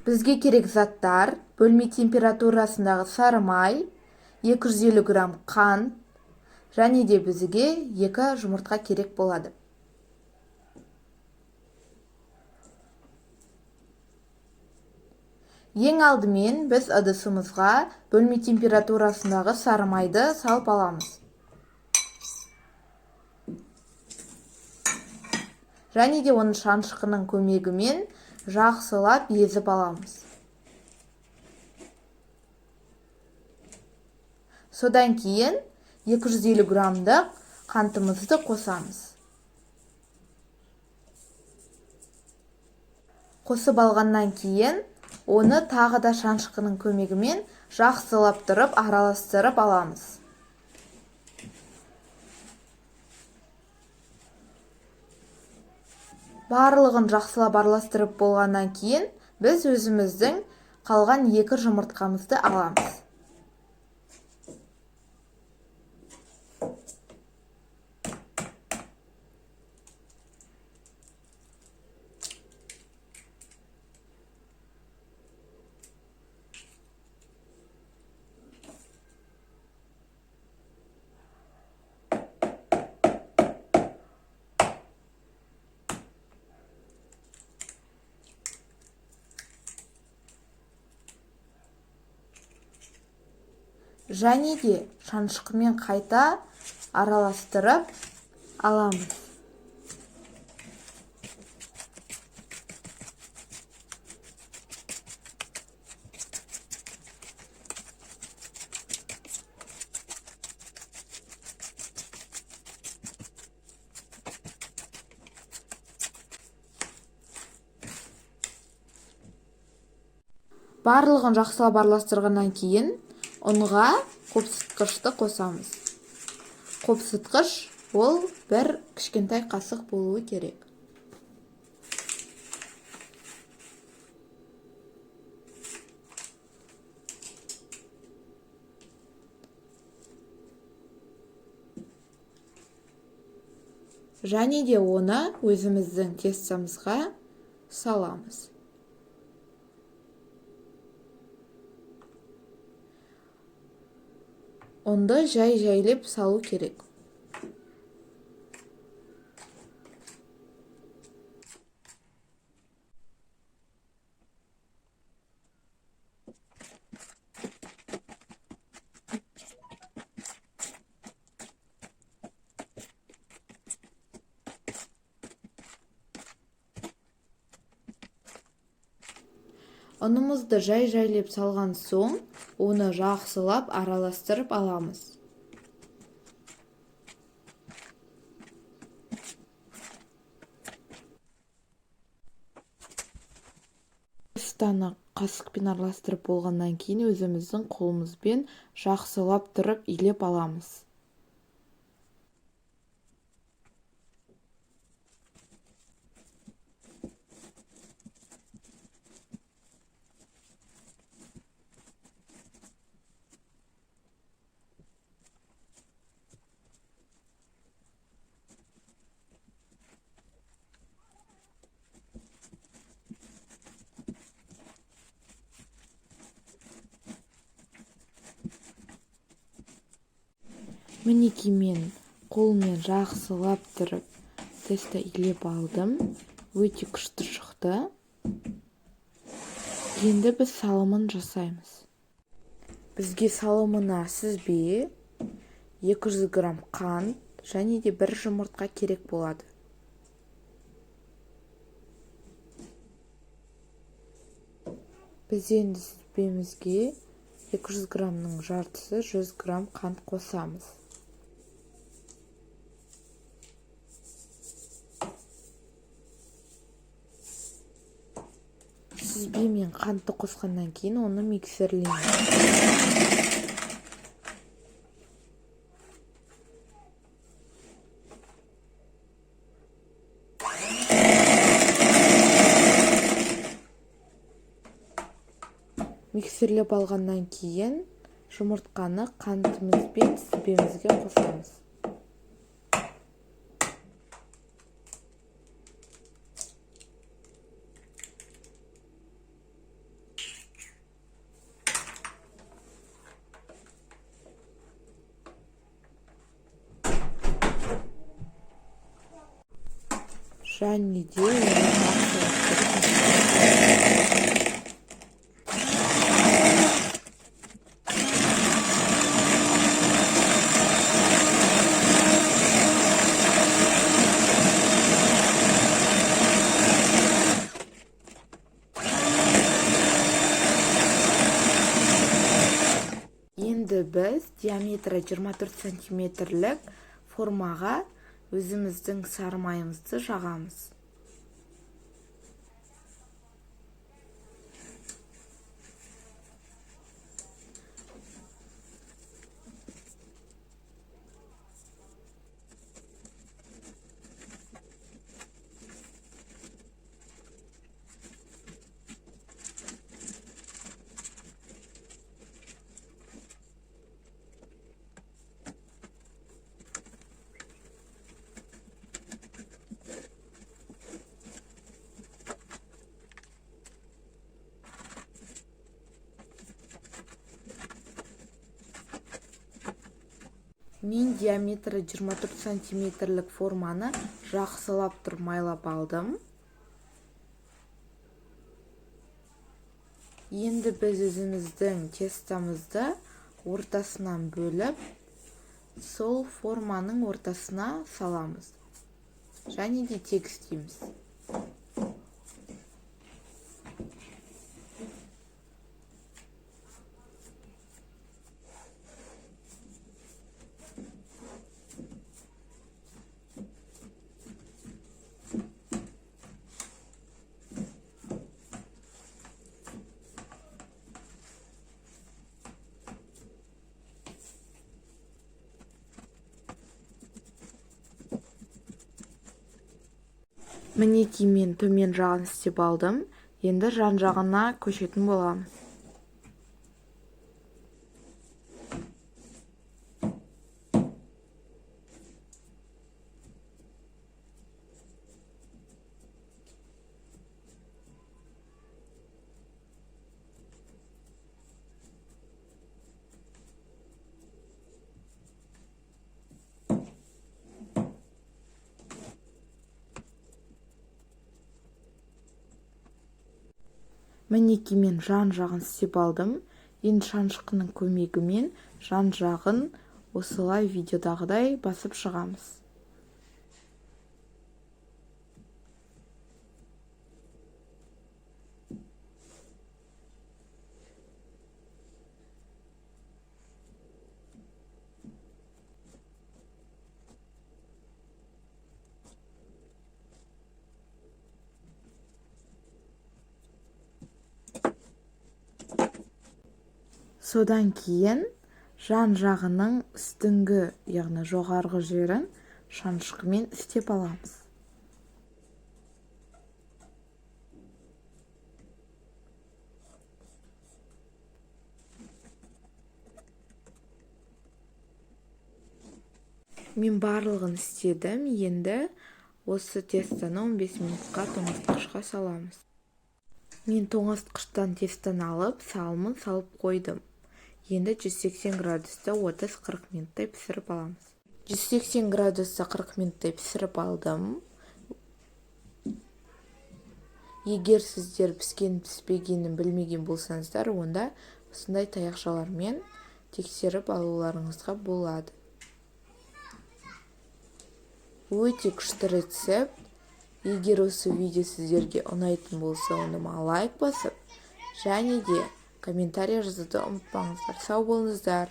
Бізге керек заттар: бөлме температурасындағы сары май, 250 грамм қант, және де бізге 2 жұмыртқа керек болады. Ең алдымен біз ыдысымызға бөлме температурасындағы сары майды салып аламыз. Және де оны шанышқының көмегімен жақсылап езіп аламыз. Содан кейін 250 граммдық қантымызды қосамыз. Қосып алғаннан кейін оны тағы да шанышқының көмегімен жақсылап тұрып араластырып аламыз. Барлығын жақсылап араластырып болғаннан кейін біз өзіміздің қалған 2 жұмыртқамызды аламыз. Және де шанышқымен қайта араластырып аламыз. Барлығын жақсылап араластырғаннан кейін ұнға қопсытқышты қосамыз. Қопсытқыш ол бір кішкентай қасық болуы керек. Және де оны өзіміздің тестамызға саламыз. Ұнды жай-жайлеп салу керек. Ұнымызды жай-жайлеп салған соң, оны жақсылап араластырып аламыз. Пастаны қасықпен араластырып болғаннан кейін өзіміздің қолымызбен жақсылап тұрып илеп аламыз. Мінекей мен қолмен жақсылап тұрып тесті илеп алдым. Өте күшті шықты. Енді біз салымын жасаймыз. Бізге салымына сүзбе, 200 грамм қант және де 1 жұмыртқа керек болады. Біз енді сүзбемізге 200 граммның жартысы 100 грамм қант қосамыз. Сүзбе мен қантты қосқаннан кейін оны миксерлейміз. Миксерлеп алғаннан кейін жұмыртқаны қантымызбен сүзбемізге қосамыз. және де оны жақсы лақтырып енді біз диаметрі 24 сантиметрлік формаға өзіміздің сары майымызды жағамыз. Мен диаметрі 24 сантиметрлік форманы жақсылап тұрып майлап алдым. Енді біз өзіміздің тестамызды ортасынан бөліп, сол форманың ортасына саламыз. Және де тегістейміз. Мінекей мен төмен жағын істеп алдым. Енді жан жағына көшетін боламыз. Мінекей мен жан жағын істеп алдым. Енді шаншқының көмегімен жан жағын осылай видеодағыдай басып шығамыз. Содан кейін жан жағының үстіңгі, яғни жоғарғы жерін шаншқымен істеп аламыз. Мен барлығын істедім. Енді осы тестаны 15 минутқа тоңазытқышқа саламыз. Мен тоңазытқыштан тестаны алып, салымын салып қойдым. Енді 180 градуста 30-40 минуттай пісіріп аламыз. 180 градуста 40 минуттай пісіріп алдым. Егер сіздер піскен-піспегенін білмеген болсаңыздар, онда осындай таяқшалармен тексеріп алуларыңызға болады. Өте күшті рецепт. Егер осы видео сіздерге ұнайтын болса, оныма лайк басып, және де комментарий жазуды ұмытпаңыздар. Сау болыңыздар.